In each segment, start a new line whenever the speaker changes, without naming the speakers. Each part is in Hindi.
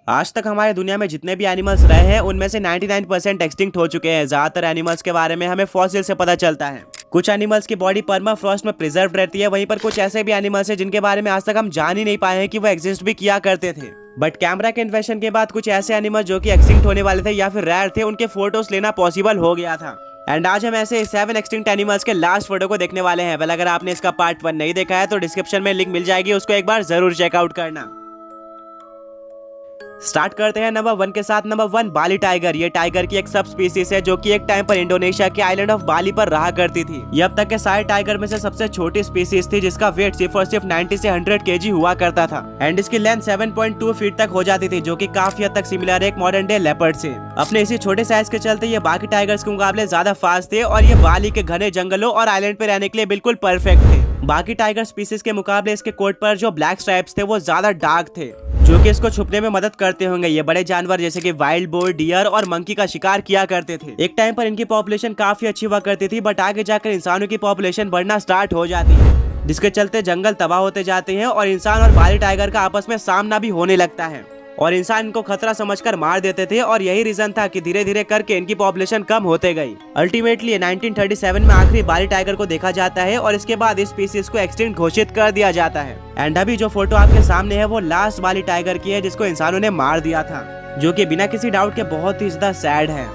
आज तक हमारे दुनिया में जितने भी एनिमल्स रहे हैं उनमें से 99% एक्सटिंक्ट हो चुके हैं। ज्यादातर एनिमल्स के बारे में हमें फॉसिल से पता चलता है। कुछ एनिमल्स की बॉडी परमाफ्रॉस्ट में प्रिजर्व रहती है, वहीं पर कुछ ऐसे भी एनिमल्स हैं जिनके बारे में आज तक हम जान ही नहीं पाए हैं कि वो एग्जिस्ट भी किया करते थे। बट कैमरा के इन्वेंशन के बाद कुछ ऐसे एनिमल्स जो कि एक्सटिंक्ट होने वाले थे या फिर रेयर थे, उनके फोटोज लेना पॉसिबल हो गया था। एंड आज हम ऐसे 7 एक्सटिंक्ट एनिमल्स के लास्ट फोटो को देखने वाले हैं। वेल, अगर आपने इसका पार्ट 1 नहीं देखा है तो डिस्क्रिप्शन में लिंक मिल जाएगी, उसको एक बार जरूर चेकआउट करना। स्टार्ट करते हैं नंबर 1 के साथ। नंबर 1, बाली टाइगर। ये टाइगर की एक सब स्पीसीज है जो कि एक टाइम पर इंडोनेशिया के आइलैंड ऑफ बाली पर रहा करती थी। ये अब तक के सारे टाइगर में से सबसे छोटी स्पीसीज थी, जिसका वेट सिर्फ और सिर्फ 90 से 100 केजी हुआ करता था। एंड इसकी लेंथ 7.2 फीट तक हो जाती थी, जो कि काफी हद तक सिमिलर है एक मॉडर्न डे लेपर्ड से। अपने इसी छोटे साइज के चलते ये बाकी टाइगर्स के मुकाबले ज्यादा फास्ट थे और ये बाली के घने जंगलों और आइलैंड पे रहने के लिए बिल्कुल परफेक्ट थे। बाकी टाइगर स्पीसीज के मुकाबले इसके कोट पर जो ब्लैक स्ट्राइप्स थे वो ज्यादा डार्क थे, जो कि इसको छुपने में मदद करते होंगे। ये बड़े जानवर जैसे कि वाइल्ड बोर, डियर और मंकी का शिकार किया करते थे। एक टाइम पर इनकी पॉपुलेशन काफी अच्छी हुआ करती थी, बट आगे जाकर इंसानों की पॉपुलेशन बढ़ना स्टार्ट हो जाती है, जिसके चलते जंगल तबाह होते जाते हैं और इंसान और बाली टाइगर का आपस में सामना भी होने लगता है और इंसान इनको खतरा समझकर मार देते थे। और यही रीजन था कि धीरे धीरे करके इनकी पॉपुलेशन कम होते गई। अल्टीमेटली 1937 में आखिरी बाली टाइगर को देखा जाता है और इसके बाद इस स्पीसीज को एक्सटिंक्ट घोषित कर दिया जाता है। एंड अभी जो फोटो आपके सामने है वो लास्ट बाली टाइगर की है, जिसको इंसानों ने मार दिया था, जो कि बिना किसी डाउट के बहुत ही ज्यादा सैड है।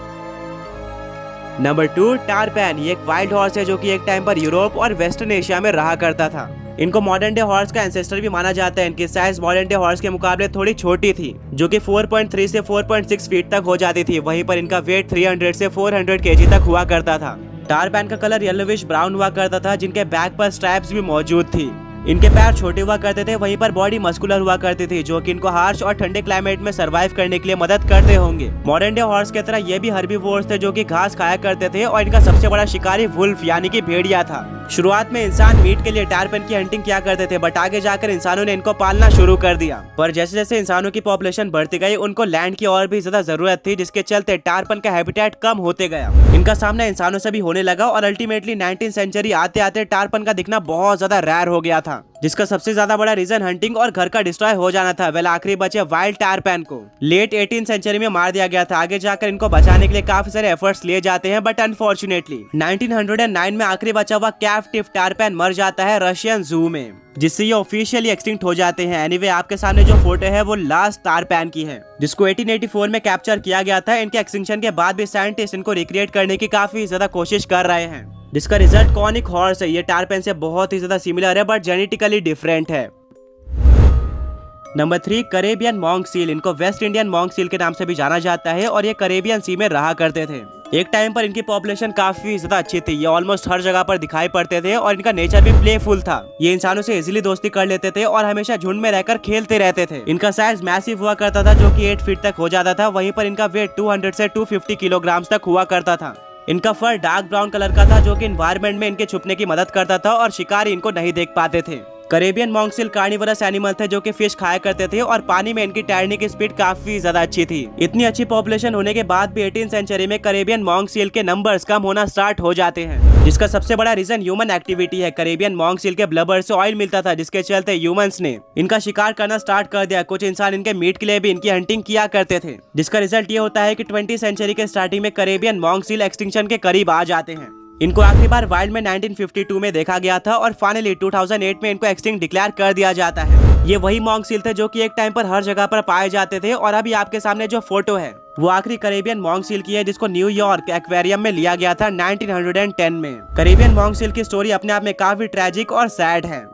नंबर 2, टारपैन। ये एक वाइल्ड हॉर्स है जो कि एक टाइम पर यूरोप और वेस्टर्न एशिया में रहा करता था। इनको मॉडर्न डे हॉर्स का एंसेस्टर भी माना जाता है। इनकी साइज मॉडर्न डे हॉर्स के मुकाबले थोड़ी छोटी थी, जो कि 4.3 से 4.6 फीट तक हो जाती थी। वहीं पर इनका वेट 300 से 400 केजी तक हुआ करता था। टारपैन का कलर येलोविश ब्राउन हुआ करता था, जिनके बैक पर स्ट्रैप्स भी मौजूद थी। इनके पैर छोटे हुआ करते थे, वहीं पर बॉडी मस्कुलर हुआ करती थी, जो कि इनको हार्श और ठंडे क्लाइमेट में सरवाइव करने के लिए मदद करते होंगे। मॉडर्न डे हॉर्स की तरह ये भी हर्बीवोर्स थे जो कि घास खाया करते थे और इनका सबसे बड़ा शिकारी वुल्फ यानी कि भेड़िया था। शुरुआत में इंसान मीट के लिए टारपैन की हंटिंग किया करते थे, बट आगे जाकर इंसानों ने इनको पालना शुरू कर दिया। पर जैसे जैसे इंसानों की पॉपुलेशन बढ़ती गई, उनको लैंड की और भी ज्यादा जरूरत थी, जिसके चलते टारपैन का हैबिटेट कम होते गया। इनका सामना इंसानों से भी होने लगा और अल्टीमेटली 19th सेंचुरी आते आते टारपैन का दिखना बहुत ज्यादा रेयर हो गया था, जिसका सबसे ज्यादा बड़ा रीजन हंटिंग और घर का डिस्ट्रॉय हो जाना था। वेल, आखिरी बचे वाइल्ड टारपैन को लेट 18th सेंचुरी में मार दिया गया था। आगे जाकर इनको बचाने के लिए काफी सारे एफर्ट्स लिए जाते हैं, बट अनफॉर्चुनेटली 1909 में आखिरी बचा हुआ कैप्टिव टारपैन मर जाता है रशियन जू में, जिससे ये ऑफिशियली एक्सटिंक्ट हो जाते हैं। एनीवे, आपके सामने जो फोटो है वो लास्ट टारपैन की है, जिसको 1884 में कैप्चर किया गया था। इनके एक्सटिंक्शन के बाद भी साइंटिस्ट इनको रिक्रिएट करने की काफी ज्यादा कोशिश कर रहे हैं, जिसका रिजल्ट कॉनिक हॉर्स है। ये टारपैन से बहुत ही ज्यादा सिमिलर है, बट जेनेटिकली डिफरेंट है। Number 3, Caribbean monk seal. इनको वेस्ट इंडियन मॉन्क सील के नाम से भी जाना जाता है और ये करेबियन सी में रहा करते थे। एक टाइम पर इनकी पॉपुलेशन काफी ज्यादा अच्छी थी। ये ऑलमोस्ट हर जगह पर दिखाई पड़ते थे और इनका नेचर भी प्लेफुल था। ये इंसानों से इजीली दोस्ती कर लेते थे और हमेशा झुंड में रहकर खेलते रहते थे। इनका साइज मैसिव हुआ करता था, जो कि 8 फीट तक हो जाता था। वहीं पर इनका वेट 200 से 250 किलोग्राम तक हुआ करता था। इनका फर डार्क ब्राउन कलर का था, जो कि एनवायरनमेंट में इनके छुपने की मदद करता था और शिकारी इनको नहीं देख पाते थे। Caribbean monk seal carnivorous animal थे जो कि फिश खाया करते थे और पानी में इनकी तैरने की स्पीड काफी ज्यादा अच्छी थी। इतनी अच्छी पॉपुलेशन होने के बाद भी 18th सेंचुरी में करेबियन मॉन्क सील के नंबर्स कम होना स्टार्ट हो जाते हैं, जिसका सबसे बड़ा रीजन ह्यूमन एक्टिविटी है। करेबियन मॉन्क सील के ब्लबर से ऑयल मिलता था, जिसके चलते ह्यूमंस ने इनका शिकार करना स्टार्ट कर दिया। कुछ इंसान इनके मीट के लिए भी इनकी हंटिंग किया करते थे, जिसका रिजल्ट ये होता है कि 20th सेंचुरी के स्टार्टिंग में करेबियन मॉन्क सील एक्सटिंक्शन के करीब आ जाते हैं। इनको आखिरी बार वाइल्ड में 1952 में देखा गया था और फाइनली 2008 में इनको एक्सटिंक्ट डिक्लेयर कर दिया जाता है। ये वही मॉन्क सील थे जो कि एक टाइम पर हर जगह पर पाए जाते थे और अभी आपके सामने जो फोटो है वो आखिरी करेबियन मॉन्क सील की है, जिसको न्यूयॉर्क एक्वेरियम में लिया गया था 1910 में। करेबियन मॉन्क सील की स्टोरी अपने आप में काफी ट्रेजिक और सैड है।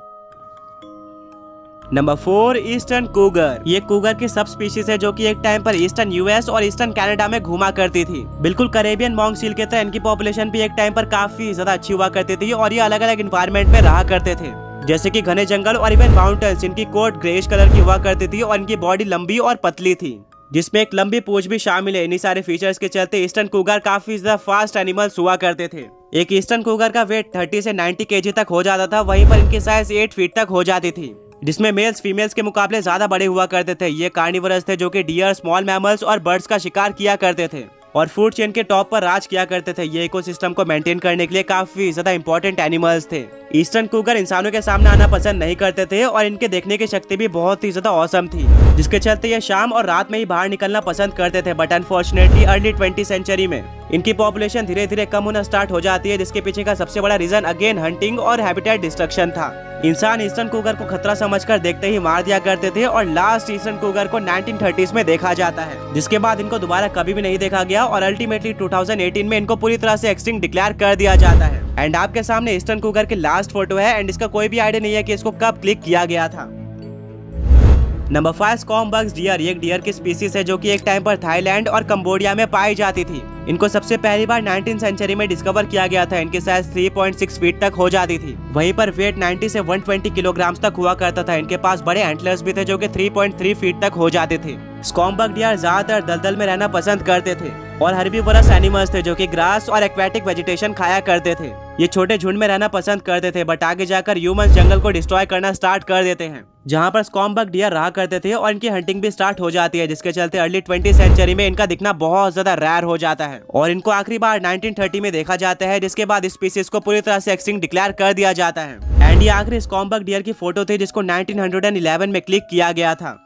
Number 4, eastern Cougar. ये कूगर की सब स्पीशीज है जो कि एक टाइम पर ईस्टर्न यूएस और ईस्टर्न कनाडा में घुमा करती थी। बिल्कुल करेबियन मॉन्क सील के तरह इनकी पॉपुलेशन भी एक टाइम पर काफी ज्यादा अच्छी हुआ करती थी और ये अलग अलग एनवायरनमेंट में रहा करते थे, जैसे कि घने जंगल और इवन माउंटेन्स। इनकी कोट ग्रेइश कलर की हुआ करती थी और इनकी बॉडी लंबी और पतली थी, जिसमें एक लंबी पूंछ भी शामिल है। इन्हीं सारे फीचर्स के चलते ईस्टर्न कूगर काफी ज्यादा फास्ट एनिमल्स हुआ करते थे। एक ईस्टर्न कूगर का वेट 30 से 90 केजी तक हो जाता था। वहीं पर इनकी साइज 8 फीट तक हो जाती थी, जिसमें मेल्स फीमेल्स के मुकाबले ज्यादा बड़े हुआ करते थे। ये कार्निवरस थे जो कि डियर, स्मॉल मैमल्स और बर्ड्स का शिकार किया करते थे और फूड चेन के टॉप पर राज किया करते थे। ये इकोसिस्टम को मेंटेन करने के लिए काफी ज्यादा इंपॉर्टेंट एनिमल्स थे। ईस्टर्न कूगर इंसानों के सामने आना पसंद नहीं करते थे और इनके देखने की शक्ति भी बहुत ही ज्यादा औसम थी, जिसके चलते ये शाम और रात में ही बाहर निकलना पसंद करते थे। But unfortunately early 20th century में इनकी पॉपुलेशन धीरे धीरे कम होना स्टार्ट हो जाती है, जिसके पीछे का सबसे बड़ा रीजन अगेन हंटिंग और हैबिटेट डिस्ट्रक्शन था। इंसान ईस्टर्न कूगर को खतरा समझकर देखते ही मार दिया करते थे और लास्ट ईस्टर्न कूगर को 1930s में देखा जाता है, जिसके बाद इनको दोबारा कभी भी नहीं देखा गया और अल्टीमेटली 2018 में इनको पूरी तरह से एक्सटिंक्ट डिक्लेयर कर दिया जाता है। एंड आपके सामने ईस्टर्न कूगर की लास्ट फोटो है एंड इसका कोई भी आइडिया नहीं है कि इसको कब क्लिक किया गया था। नंबर 5 स्कॉम्बग्स डियर। ये एक डियर की स्पीसीज है जो कि एक टाइम पर थाईलैंड और कंबोडिया में पाई जाती थी। इनको सबसे पहली बार 19th सेंचुरी में डिस्कवर किया गया था। इनकी साइज 3.6 फीट तक हो जाती थी। वहीं पर वेट 90 से 120 किलोग्राम तक हुआ करता था। इनके पास बड़े एंटलर्स भी थे जो कि 3.3 फीट तक हो जाते थे। स्कॉम्बग डियर ज्यादातर दलदल में रहना पसंद करते थे और हर्बीवोरस एनिमल्स थे जो कि ग्रास और एक्वेटिक वेजिटेशन खाया करते थे। ये छोटे झुंड में रहना पसंद करते थे, बट आगे जाकर ह्यूमंस जंगल को डिस्ट्रॉय करना स्टार्ट कर देते हैं, जहां पर स्कॉम्बग डियर रहा करते थे और इनकी हंटिंग भी स्टार्ट हो जाती है, जिसके चलते अर्ली 20th सेंचुरी में इनका दिखना बहुत ज्यादा रेयर हो जाता है और इनको आखिरी बार 1930 में देखा जाता है, जिसके बाद स्पीसीज को पूरी तरह से एक्सटिंक्ट डिक्लेयर कर दिया जाता है। एंड ये आखिरी स्कॉम्बग डियर की फोटो थी जिसको 1911 में क्लिक किया गया था।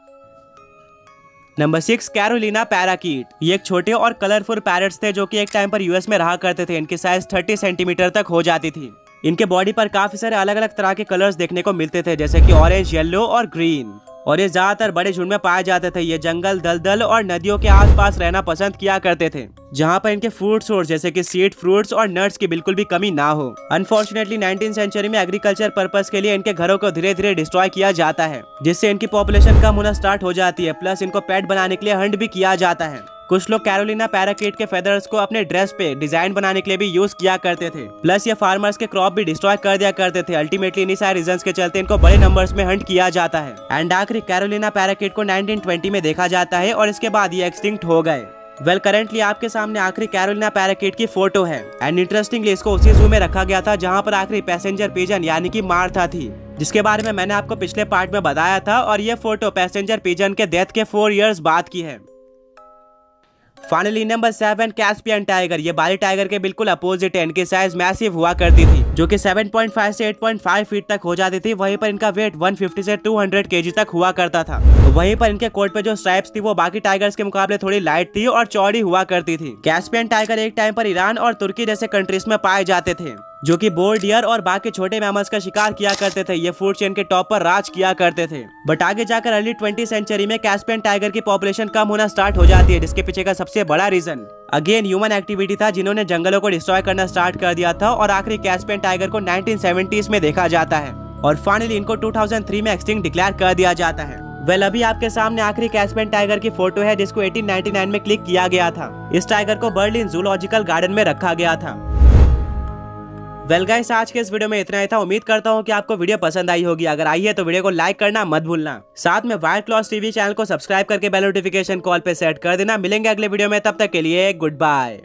Number 6 Carolina parakeet. ये एक छोटे और कलरफुल पैरट्स थे जो कि एक टाइम पर यूएस में रहा करते थे। इनकी साइज 30 सेंटीमीटर तक हो जाती थी। इनके बॉडी पर काफी सारे अलग अलग तरह के कलर्स देखने को मिलते थे, जैसे कि ऑरेंज, येलो और ग्रीन, और ये ज्यादातर बड़े झुंड में पाए जाते थे। ये जंगल, दलदल और नदियों के आसपास रहना पसंद किया करते थे, जहां पर इनके फूड सोर्स जैसे कि सीड, फ्रूट्स और नट्स की बिल्कुल भी कमी ना हो। अनफॉर्चुनेटली 19th सेंचुरी में एग्रीकल्चर पर्पस के लिए इनके घरों को धीरे धीरे डिस्ट्रॉय किया जाता है, जिससे इनकी पॉपुलेशन कम होना स्टार्ट हो जाती है। प्लस इनको पेट बनाने के लिए हंट भी किया जाता है। कुछ लोग कैरोलिना पैराकीट के फेदर्स को अपने ड्रेस पे डिजाइन बनाने के लिए भी यूज किया करते थे। प्लस ये फार्मर्स के क्रॉप भी डिस्ट्रॉय कर दिया करते थे। अल्टीमेटली इन्हीं सारे रीजंस के चलते इनको बड़े नंबर्स में हंट किया जाता है। एंड आखिरी कैरोलिना पैराकीट को 1920 में देखा जाता है और इसके बाद ये एक्सटिंक्ट हो गए। वेल करेंटली आपके सामने आखिरी कैरोलिना पैराकीट की फोटो है एंड इंटरेस्टिंगली इसको उसी जू में रखा गया था जहां पर आखिरी पैसेंजर पिजन यानी कि मार्था थी, जिसके बारे में मैंने आपको पिछले पार्ट में बताया था। और ये फोटो पैसेंजर पिजन के डेथ के 4 इयर्स बाद की है। Finally number 7 Caspian tiger. ये बाली टाइगर के बिल्कुल अपोजिट है। इनकी साइज मैसिव हुआ करती थी जो कि 7.5 से 8.5 फीट तक हो जाती थी। वहीं पर इनका वेट 150 से 200 केजी तक हुआ करता था। वहीं पर इनके कोट पे जो स्ट्राइप्स थी वो बाकी टाइगर्स के मुकाबले थोड़ी लाइट थी और चौड़ी हुआ करती थी। कैस्पियन टाइगर एक टाइम पर ईरान और तुर्की जैसे कंट्रीज में पाए जाते थे, जो कि बोर डियर और बाकी छोटे मैमल्स का शिकार किया करते थे। ये फूड चेन के टॉप पर राज किया करते थे। बट आगे जाकर अर्ली 20th सेंचुरी में कैस्पियन टाइगर की पॉपुलेशन कम होना स्टार्ट हो जाती है, जिसके पीछे का सबसे बड़ा रीजन अगेन ह्यूमन एक्टिविटी था, जिन्होंने जंगलों को डिस्ट्रॉय करना स्टार्ट कर दिया था। और आखिरी कैस्पियन टाइगर को 1970s में देखा जाता है और फाइनली इनको 2003 में एक्सटिंक्ट डिक्लेयर कर दिया जाता है। वेल अभी आपके सामने आखिरी कैस्पियन टाइगर की फोटो है जिसको 1899 में क्लिक किया गया था। इस टाइगर को बर्लिन जूलॉजिकल गार्डन में रखा गया था। वेल गाइस आज के इस वीडियो में इतना ही था। उम्मीद करता हूँ कि आपको वीडियो पसंद आई होगी। अगर आई है तो वीडियो को लाइक करना मत भूलना। साथ में वाइल्ड क्लॉज टीवी चैनल को सब्सक्राइब करके बेल नोटिफिकेशन कॉल पे सेट कर देना। मिलेंगे अगले वीडियो में, तब तक के लिए गुड बाय।